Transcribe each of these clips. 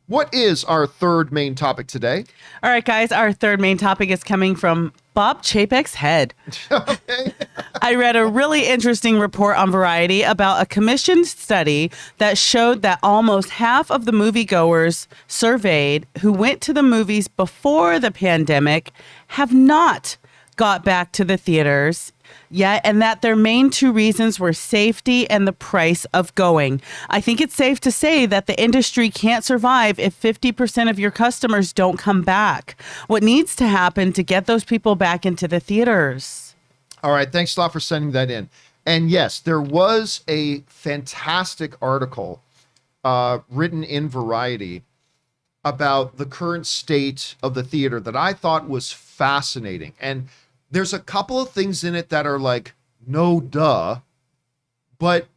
What is our third main topic today? All right, guys, our third main topic is coming from Bob Chapek's head. Okay. I read a really interesting report on Variety about a commissioned study that showed that almost half of the moviegoers surveyed who went to the movies before the pandemic have not got back to the theaters yet, and that their main two reasons were safety and the price of going. I think it's safe to say that the industry can't survive if 50% of your customers don't come back. What needs to happen to get those people back into the theaters? All right. Thanks a lot for sending that in. And yes, there was a fantastic article written in Variety about the current state of the theater that I thought was fascinating. And there's a couple of things in it that are like, no duh, but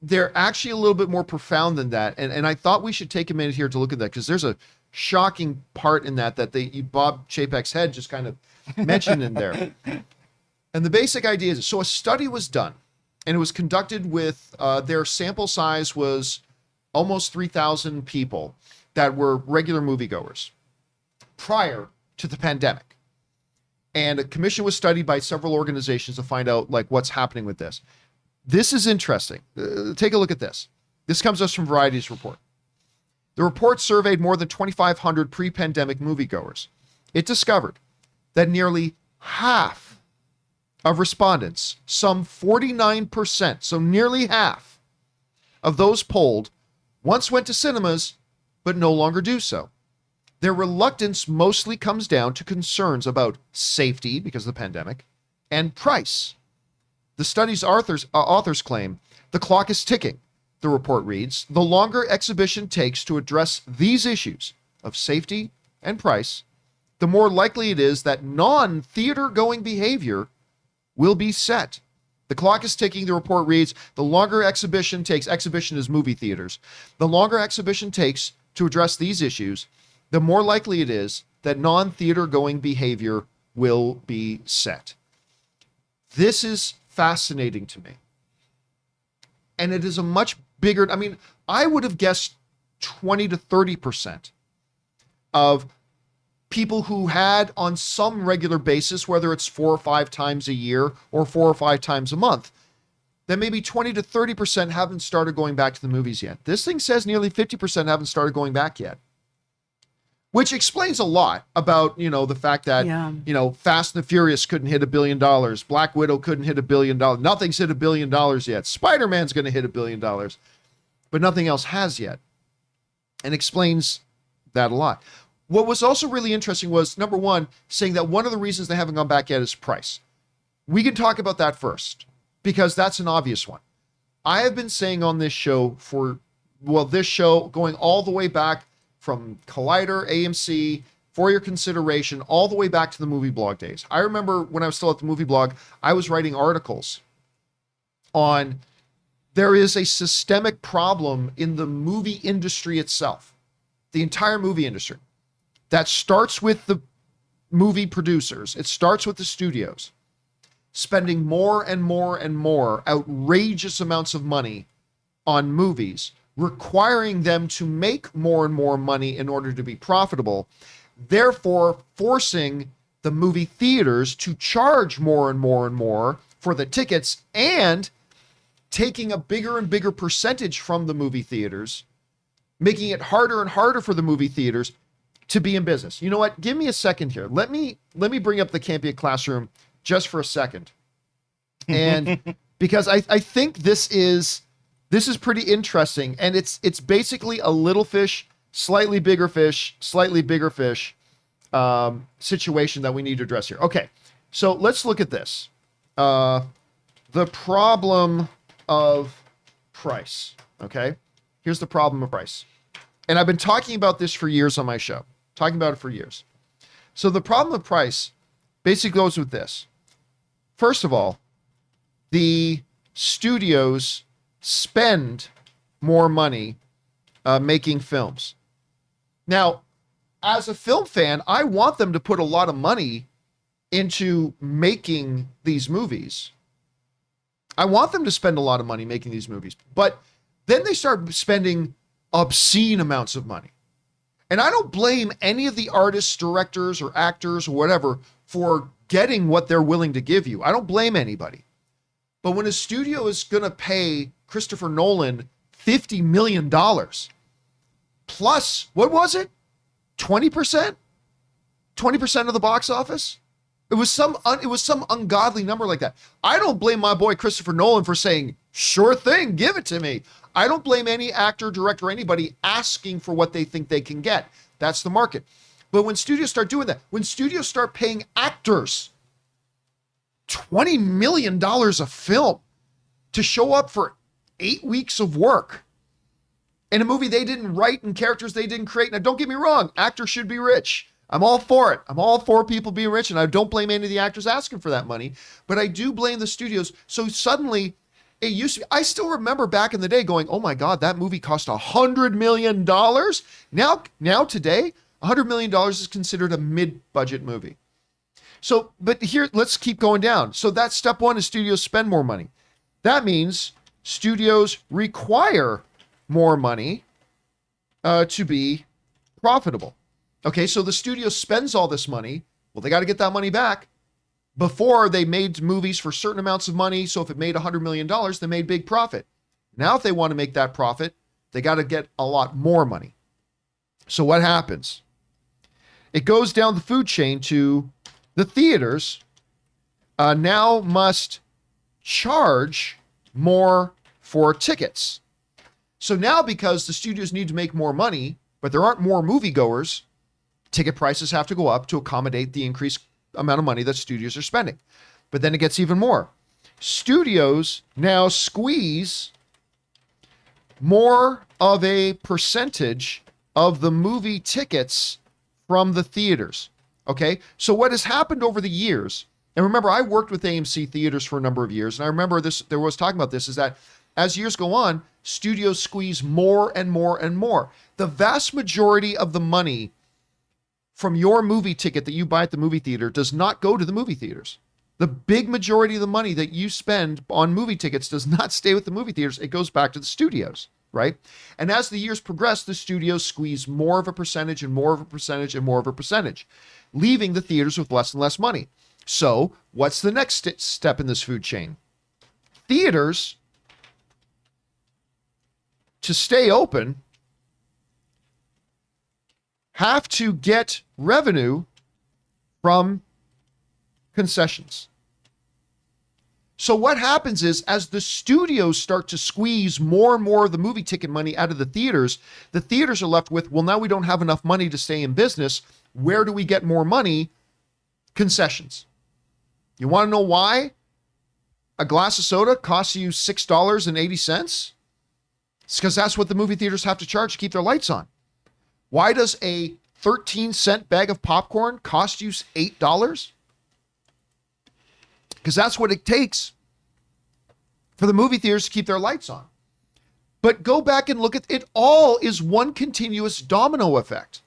they're actually a little bit more profound than that. And I thought we should take a minute here to look at that, because there's a shocking part in that Bob Chapek's head just kind of mentioned in there. And the basic idea is, so a study was done, and it was conducted with, their sample size was almost 3,000 people that were regular moviegoers prior to the pandemic. And a commission was studied by several organizations to find out like what's happening with this. This is interesting. Take a look at this. This comes to us from Variety's report. The report surveyed more than 2,500 pre-pandemic moviegoers. It discovered that nearly half of respondents, some 49%, so nearly half of those polled, once went to cinemas, but no longer do so. Their reluctance mostly comes down to concerns about safety because of the pandemic and price. The study's authors claim the clock is ticking. The report reads, the longer exhibition takes to address these issues of safety and price, the more likely it is that non-theater going behavior will be set. The clock is ticking, the report reads, the longer exhibition takes, exhibition is movie theaters, the longer exhibition takes to address these issues, the more likely it is that non-theater going behavior will be set. This is fascinating to me. And it is a much bigger, I would have guessed 20 to 30% of people who had on some regular basis, whether it's 4 or 5 times a year or 4 or 5 times a month, then maybe 20 to 30% haven't started going back to the movies yet. This thing says nearly 50% haven't started going back yet. Which explains a lot about, the fact that, Fast and the Furious couldn't hit $1 billion. Black Widow couldn't hit $1 billion. Nothing's hit $1 billion yet. Spider-Man's going to hit $1 billion, but nothing else has yet. And explains that a lot. What was also really interesting was, number one, saying that one of the reasons they haven't gone back yet is price. We can talk about that first, because that's an obvious one. I have been saying on this show this show going all the way back from Collider, AMC, for your consideration, all the way back to the movie blog days. I remember when I was still at the movie blog, I was writing articles on there is a systemic problem in the movie industry itself, the entire movie industry, that starts with the movie producers. It starts with the studios spending more and more and more outrageous amounts of money on movies, requiring them to make more and more money in order to be profitable, therefore forcing the movie theaters to charge more and more and more for the tickets, and taking a bigger and bigger percentage from the movie theaters, making it harder and harder for the movie theaters to be in business. You know what? Give me a second here. Let me bring up the Campea classroom just for a second. And because I think this is pretty interesting, and it's basically a little fish, slightly bigger fish situation that we need to address here. Okay, so let's look at this. The problem of price, okay? Here's the problem of price. And I've been talking about this for years on my show, talking about it for years. So the problem of price basically goes with this. First of all, the studios spend more money making films. Now, as a film fan, I want them to put a lot of money into making these movies. I want them to spend a lot of money making these movies, but then they start spending obscene amounts of money. And I don't blame any of the artists, directors, or actors, or whatever, for getting what they're willing to give you. I don't blame anybody. But when a studio is going to pay Christopher Nolan $50 million plus, what was it? 20%? 20% of the box office? It was some ungodly number like that. I don't blame my boy Christopher Nolan for saying, sure thing, give it to me. I don't blame any actor, director, anybody asking for what they think they can get. That's the market. But when studios start doing that, when studios start paying actors $20 million a film to show up for 8 weeks of work in a movie they didn't write and characters they didn't create. Now, don't get me wrong, actors should be rich. I'm all for it. I'm all for people being rich, and I don't blame any of the actors asking for that money, but I do blame the studios. So suddenly, it used to be, I still remember back in the day going, oh my God, that movie cost $100 million. Now today, $100 million is considered a mid-budget movie. So, but here, let's keep going down. So that's step one, is studios spend more money. That means studios require more money to be profitable. Okay, so the studio spends all this money. Well, they got to get that money back. Before, they made movies for certain amounts of money. So if it made $100 million, they made big profit. Now, if they want to make that profit, they got to get a lot more money. So what happens? It goes down the food chain to the theaters now must charge more for tickets. So now, because the studios need to make more money, but there aren't more moviegoers, ticket prices have to go up to accommodate the increased amount of money that studios are spending. But then it gets even more. Studios now squeeze more of a percentage of the movie tickets from the theaters. Okay, so what has happened over the years, and remember, I worked with AMC theaters for a number of years, and I remember this, there was talking about this, is that as years go on, studios squeeze more and more and more. The vast majority of the money from your movie ticket that you buy at the movie theater does not go to the movie theaters. The big majority of the money that you spend on movie tickets does not stay with the movie theaters. It goes back to the studios, right? And as the years progress, the studios squeeze more of a percentage and more of a percentage and more of a percentage, leaving the theaters with less and less money. So what's the next step in this food chain? Theaters, to stay open, have to get revenue from concessions. So what happens is, as the studios start to squeeze more and more of the movie ticket money out of the theaters are left with, well, now we don't have enough money to stay in business. Where do we get more money? Concessions. You want to know why a glass of soda costs you $6.80? It's because that's what the movie theaters have to charge to keep their lights on. Why does a 13-cent bag of popcorn cost you $8? Because that's what it takes for the movie theaters to keep their lights on. But go back and look at it. All is one continuous domino effect.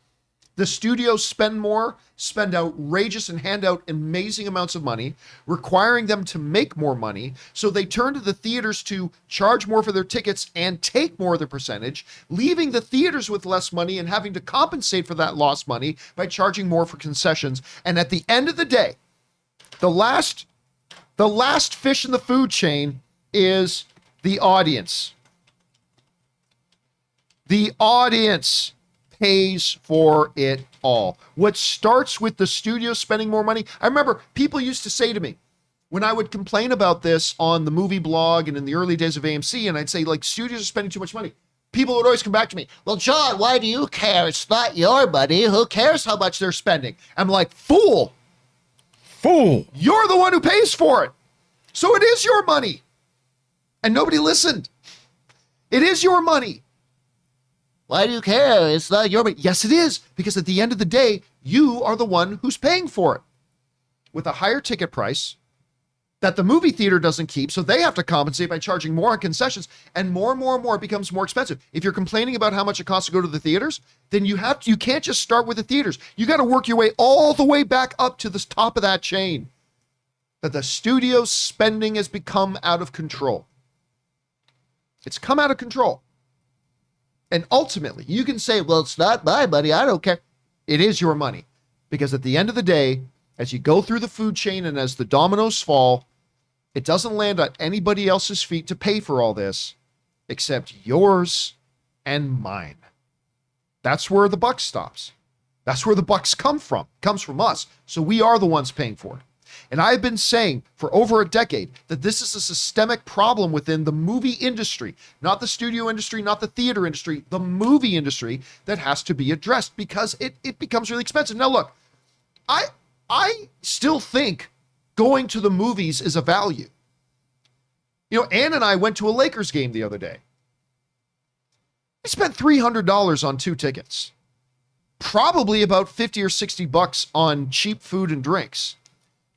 The studios spend more, spend outrageous and hand out amazing amounts of money, requiring them to make more money. So they turn to the theaters to charge more for their tickets and take more of the percentage, leaving the theaters with less money and having to compensate for that lost money by charging more for concessions. And at the end of the day, the last fish in the food chain is the audience. The audience pays for it all. What starts with the studio spending more money. I remember people used to say to me, when I would complain about this on the movie blog and in the early days of AMC, and I'd say, like, studios are spending too much money, people would always come back to me, well, John, why do you care? It's not your money. Who cares how much they're spending? I'm like, fool. You're the one who pays for it. So it is your money. And nobody listened. It is your money. Why do you care? It's not your money. Yes, it is. Because at the end of the day, you are the one who's paying for it. With a higher ticket price that the movie theater doesn't keep, so they have to compensate by charging more on concessions, and more it becomes more expensive. If you're complaining about how much it costs to go to the theaters, then you can't just start with the theaters. You got to work your way all the way back up to the top of that chain. That the studio spending has become out of control. It's come out of control. And ultimately, you can say, well, it's not my money. I don't care. It is your money. Because at the end of the day, as you go through the food chain and as the dominoes fall, it doesn't land on anybody else's feet to pay for all this except yours and mine. That's where the buck stops. That's where the bucks comes from us. So we are the ones paying for it. And I've been saying for over a decade that this is a systemic problem within the movie industry, not the studio industry, not the theater industry, the movie industry that has to be addressed because it becomes really expensive. Now, look, I still think going to the movies is a value. You know, Ann and I went to a Lakers game the other day. We spent $300 on 2 tickets. Probably about 50 or 60 bucks on cheap food and drinks.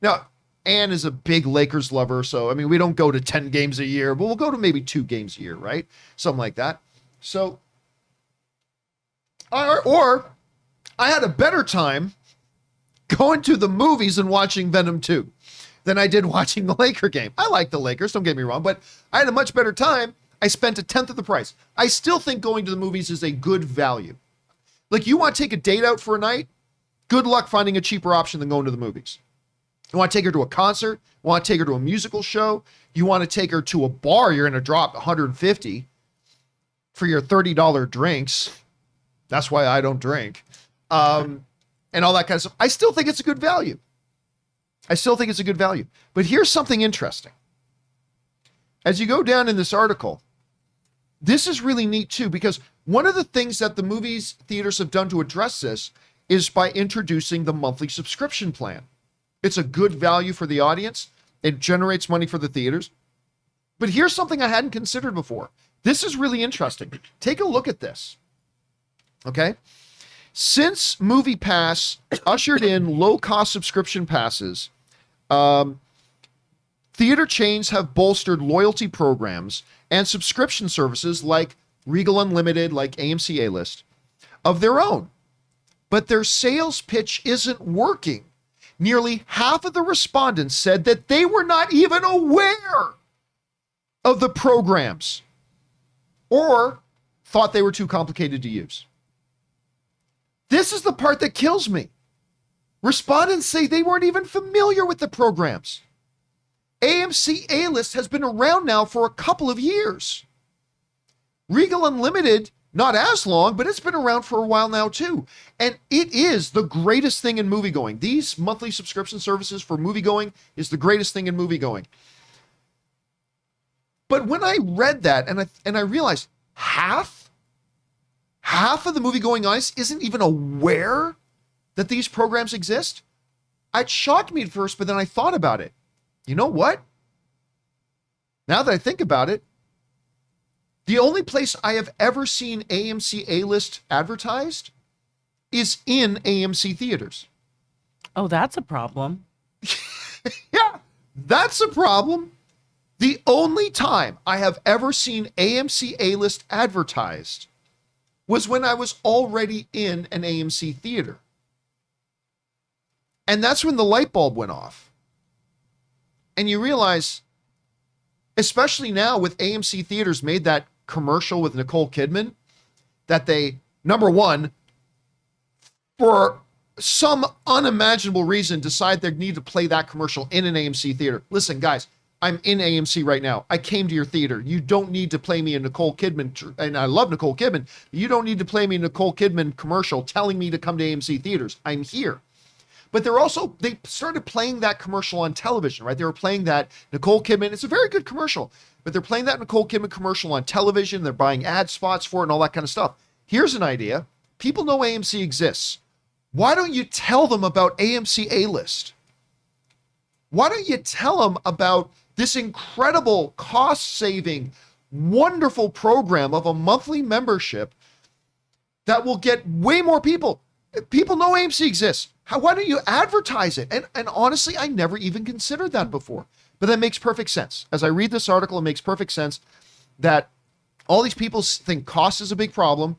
Now, Ann is a big Lakers lover, so, I mean, we don't go to 10 games a year, but we'll go to maybe 2 games a year, right? Something like that. So, or I had a better time going to the movies and watching Venom 2 than I did watching the Laker game. I like the Lakers, don't get me wrong, but I had a much better time. I spent 1/10 of the price. I still think going to the movies is a good value. Like, you want to take a date out for a night? Good luck finding a cheaper option than going to the movies. You want to take her to a concert? You want to take her to a musical show? You want to take her to a bar? You're going to drop $150 for your $30 drinks. That's why I don't drink. And all that kind of stuff. I still think it's a good value. But here's something interesting. As you go down in this article, this is really neat too, because one of the things that the movies theaters have done to address this is by introducing the monthly subscription plan. It's a good value for the audience. It generates money for the theaters. But here's something I hadn't considered before. This is really interesting. Take a look at this. Okay? Since MoviePass ushered in low-cost subscription passes, theater chains have bolstered loyalty programs and subscription services like Regal Unlimited, like AMC A-List, of their own. But their sales pitch isn't working. Nearly half of the respondents said that they were not even aware of the programs or thought they were too complicated to use. This is the part that kills me. Respondents say they weren't even familiar with the programs. AMC A-List has been around now for a couple of years. Regal Unlimited, not as long, but it's been around for a while now too. And it is the greatest thing in moviegoing. These monthly subscription services for moviegoing is the greatest thing in moviegoing. But when I read that and I realized half of the moviegoing audience isn't even aware that these programs exist, it shocked me at first, but then I thought about it. You know what? Now that I think about it, the only place I have ever seen AMC A-List advertised is in AMC theaters. Oh, that's a problem. Yeah, that's a problem. The only time I have ever seen AMC A-List advertised was when I was already in an AMC theater. And that's when the light bulb went off. And you realize, especially now with AMC theaters made that commercial with Nicole Kidman, that they, number one, for some unimaginable reason, decide they need to play that commercial in an AMC theater. Listen, guys, I'm in AMC right now. I came to your theater. You don't need to play me a Nicole Kidman, and I love Nicole Kidman. You don't need to play me a Nicole Kidman commercial telling me to come to AMC theaters. I'm here. But they started playing that commercial on television, right? They were playing that Nicole Kidman. It's a very good commercial, but they're playing that Nicole Kidman commercial on television. They're buying ad spots for it and all that kind of stuff. Here's an idea. People know AMC exists. Why don't you tell them about AMC A-List? Why don't you tell them about this incredible cost-saving, wonderful program of a monthly membership that will get way more people? People know AMC exists. Why don't you advertise it? And honestly, I never even considered that before. But that makes perfect sense. As I read this article, it makes perfect sense that all these people think cost is a big problem.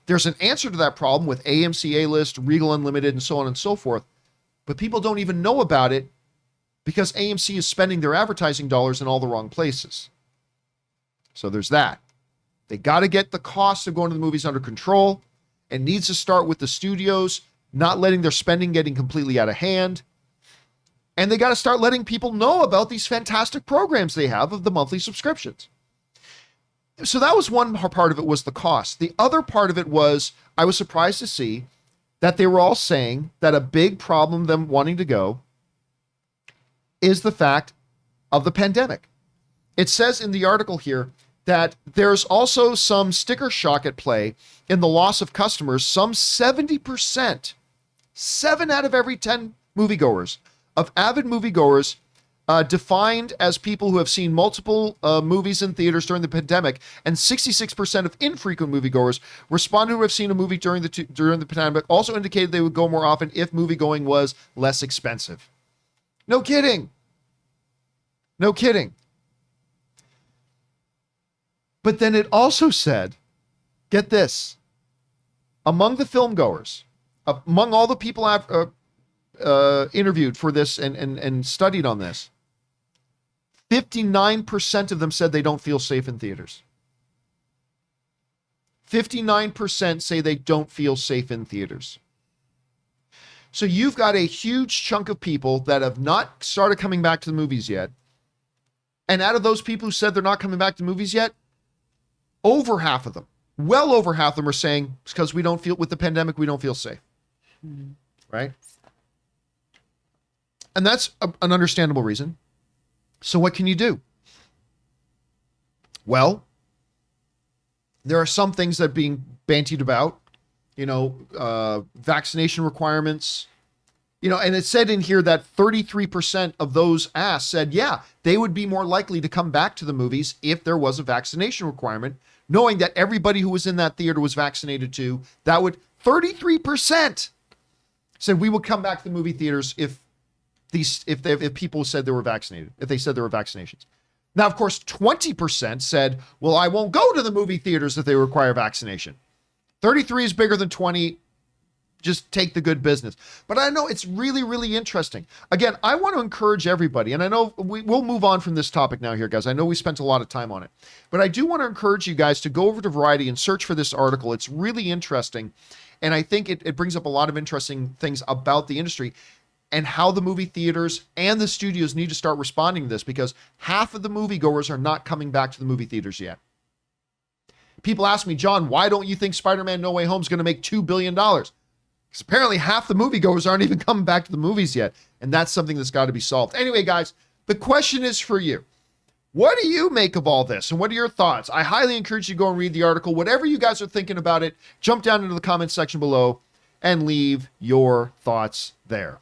There's an answer to that problem with AMC A-List, Regal Unlimited, and so on and so forth. But people don't even know about it because AMC is spending their advertising dollars in all the wrong places. So there's that. They got to get the cost of going to the movies under control. It needs to start with the studios not letting their spending getting completely out of hand. And they got to start letting people know about these fantastic programs they have of the monthly subscriptions. So that was one part of it, was the cost. The other part of it was, I was surprised to see that they were all saying that a big problem them wanting to go is the fact of the pandemic. It says in the article here that there's also some sticker shock at play in the loss of customers. Some 70%, 7 out of every 10 moviegoers, of avid moviegoers, defined as people who have seen multiple movies in theaters during the pandemic, and 66% of infrequent moviegoers responded who have seen a movie during the pandemic also indicated they would go more often if moviegoing was less expensive. No kidding. No kidding. But then it also said, get this, among the film goers, among all the people I've interviewed for this and studied on this, 59% of them said they don't feel safe in theaters. 59% say they don't feel safe in theaters. So you've got a huge chunk of people that have not started coming back to the movies yet. And out of those people who said they're not coming back to movies yet, over half of them, well over half of them are saying it's because we don't feel, with the pandemic, we don't feel safe. Mm-hmm. Right? And that's an understandable reason. So what can you do? Well, there are some things that are being bantied about, vaccination requirements, and it said in here that 33% of those asked said, yeah, they would be more likely to come back to the movies if there was a vaccination requirement, knowing that everybody who was in that theater was vaccinated too. That would 33% said we would come back to the movie theaters if people said they were vaccinated, if they said there were vaccinations. Now, of course, 20% said, well, I won't go to the movie theaters if they require vaccination. 33 is bigger than 20. Just take the good business. But I know it's really, really interesting. Again, I want to encourage everybody, and I know we'll move on from this topic now here, guys. I know we spent a lot of time on it. But I do want to encourage you guys to go over to Variety and search for this article. It's really interesting. And I think it brings up a lot of interesting things about the industry and how the movie theaters and the studios need to start responding to this, because half of the moviegoers are not coming back to the movie theaters yet. People ask me, John, why don't you think Spider-Man No Way Home is going to make $2 billion? Because apparently half the moviegoers aren't even coming back to the movies yet. And that's something that's got to be solved. Anyway, guys, the question is for you. What do you make of all this? And what are your thoughts? I highly encourage you to go and read the article. Whatever you guys are thinking about it, jump down into the comments section below and leave your thoughts there.